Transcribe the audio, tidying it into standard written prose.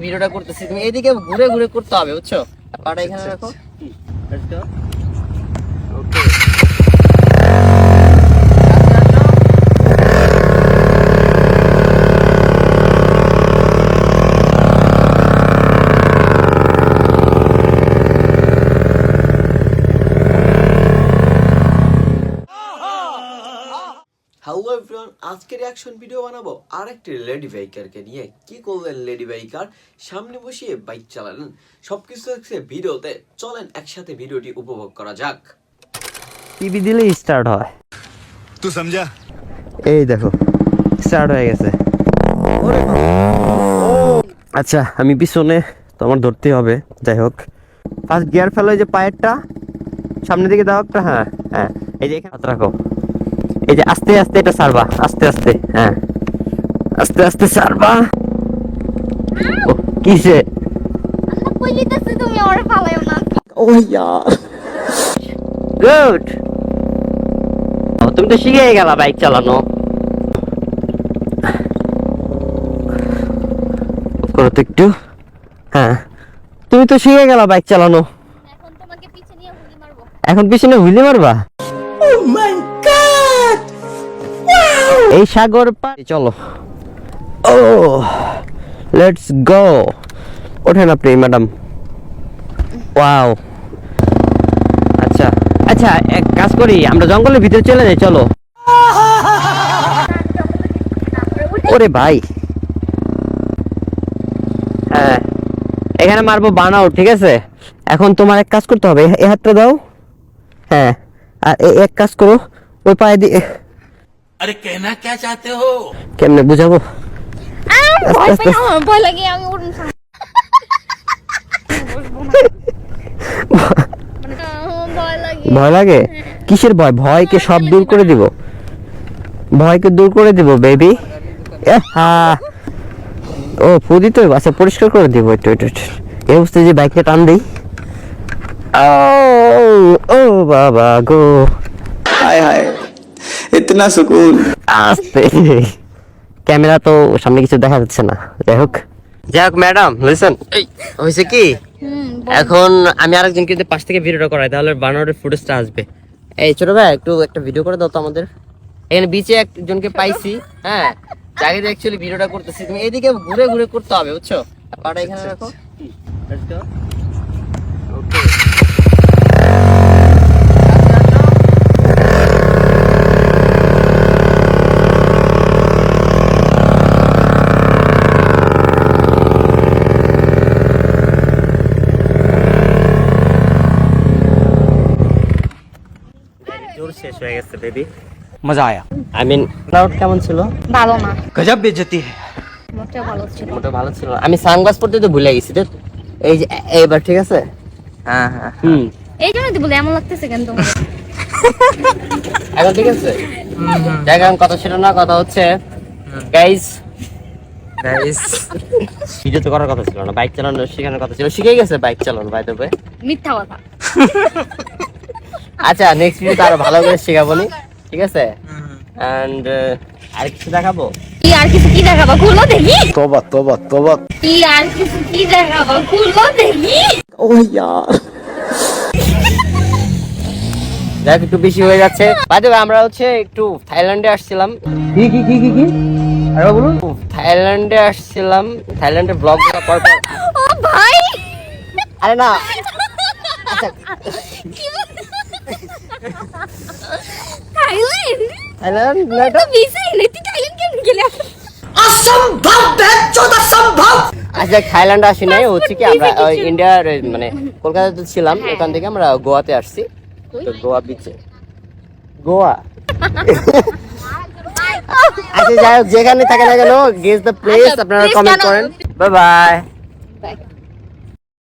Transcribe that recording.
ভিডিওটা করতেছি, তুমি এইদিকে ঘুরে ঘুরে করতে হবে, বুঝছো? পাটা এখানে রাখো। Let's go. Okay. Hello everyone, আজকে রিঅ্যাকশন ভিডিও বানাবো আরেকটি লেডি বাইকারকে নিয়ে। কি করলেন লেডি বাইকার? সামনে বসিয়ে বাইক চালালেন, সবকিছু দেখছে ভিডিওতে। চলেন একসাথে ভিডিওটি উপভোগ করা যাক। টিভি দিলে স্টার্ট হয়, তুই সমঝা? এই দেখো স্টার্ট হয়ে গেছে। আচ্ছা আমি পিছনে, তো আমার ধরতেই হবে। যাই হোক, ফার্স্ট গিয়ার ফেলো, এই যে পায়েরটা সামনের দিকে দাও একটা। হ্যাঁ হ্যাঁ, এই যে এখানে হাত রাখো। এই যে আস্তে আস্তে এটা সারবা, আস্তে আস্তে। হ্যাঁ আস্তে আস্তে সারবা। ও কিসে? কইলিতেছি তুমি ওরে ফালাইও না। ও ইয়ার, গুড। তুমি তো শিখে গেলা বাইক চালানো। করো তো একটু। হ্যাঁ, তুমি তো শিখে গেলা বাইক চালানো। এখন তোমাকে পিছে নিয়ে হুলি মারবো। এখন পিছনে হুইলি মারবা? ও মাই গড, এই সাগর পাড়ে চলো। ও লেটস গো। ওঠেন আপনি ম্যাডাম। ওয়াও। আচ্ছা আচ্ছা, এক কাজ করি, আমরা জঙ্গলের ভিতরে চলে যাই, চলো। ওরে ভাই, হ্যাঁ এখানে মারবো বানাও, ঠিক আছে? এখন তোমার এক কাজ করতে হবে, এই হাতটা দাও। হ্যাঁ, আর এক কাজ করো, ওই পায়ে দিয়ে। अरे कहना क्या चाहते हो? কেমনে বুঝাবো? ভয় লাগে, আমি উঠুন। ভয় লাগে। ভয় লাগে? কিসের ভয়? ভয়কে সব দূর করে দিব, ভয়কে দূর করে দিব বেবি। হ্যাঁ, ও ফুদি তো, আচ্ছা পরিষ্কার করে দিব একটু একটু। এই অবস্থায় যে বাইকটা টান দেই। ও বাবা গো, हाय हाय इतना सुकून। আস্তে, ক্যামেরা তো সামনে কিছু দেখা যাচ্ছে না। যাই হোক ম্যাডাম লিসেন, এই হয়েছে কি, এখন আমি আরেকজনকে যদি পাশ থেকে ভিডিওটা করাই তাহলে বানানোর ফুটেজটা আসবে। এই ছোট ভাই, একটু একটা ভিডিও করে দাও তো আমাদের। এখানে বিচে একজনকে পাইছি, হ্যাঁ যাকে অ্যাকচুয়ালি ভিডিওটা করতেছি, তুমি এইদিকে ঘুরে ঘুরে করতে হবে, বুঝছো? পাটা এখানে রাখো। Let's go. ওকে। শেষ হয়ে গেছে বেবি, मजा आया। আই মিন ক্লাউড কেমন ছিল? ভালো না, गजब बेइज्जती है। মোটেও ভালো ছিল। মোটা ভালো ছিল না। আমি সানগ্লাস পরতে তো ভুলে গেছি। এই যে এবার ঠিক আছে? हाँ हाँ। হুম, এই জন্যই তো বলে এমন লাগতেছে কেন তোমার? এখন ঠিক আছে? জায়গা কথা ছিল না, কথা হচ্ছে গাইস, गाइस ভিডিও তো করার কথা ছিল না, বাইক চালানো শেখানোর কথা ছিল। শিখে গেছে বাইক চালানো, বাই দ্য ওয়ে। মিথ্যা কথা। আচ্ছা নেক্সট ভিডিওতে আরো ভালো করে শেখাবো নি, ঠিক আছে? এন্ড আর কিছু দেখাবো। কি আর কিছু কি দেখাবো? খুলো দেখি। तौबा तौबा तौबा। কি আর কিছু কি দেখাবো? খুলো দেখি। ओ यार, দেখ একটু বেশি হয়ে যাচ্ছে। বাই দ্য ওয়ে আমরা হচ্ছে একটু থাইল্যান্ডে আসছিলাম। কি কি কি কি কি আরে বলুন, থাইল্যান্ডে আসছিলাম। থাইল্যান্ডের ব্লগ করার পর ও ভাই, আরে না, আচ্ছা থাইল্যান্ড থাইল্যান্ড না তো ভিসা এনে তুই থাইল্যান্ড কেন গেলি? আচ্ছা থাইল্যান্ড আসি নাই, হচ্ছে কি আমরা ইন্ডিয়ার মানে কলকাতাতে ছিলাম, ওখান থেকে আমরা গোয়াতে আসছি। তো গোয়া বিচে, গোয়া। আচ্ছা যাই হোক, যেখানে থাকে না কেন, গেস দ্য প্লেস, আপনারা কমেন্ট করেন। Bye bye.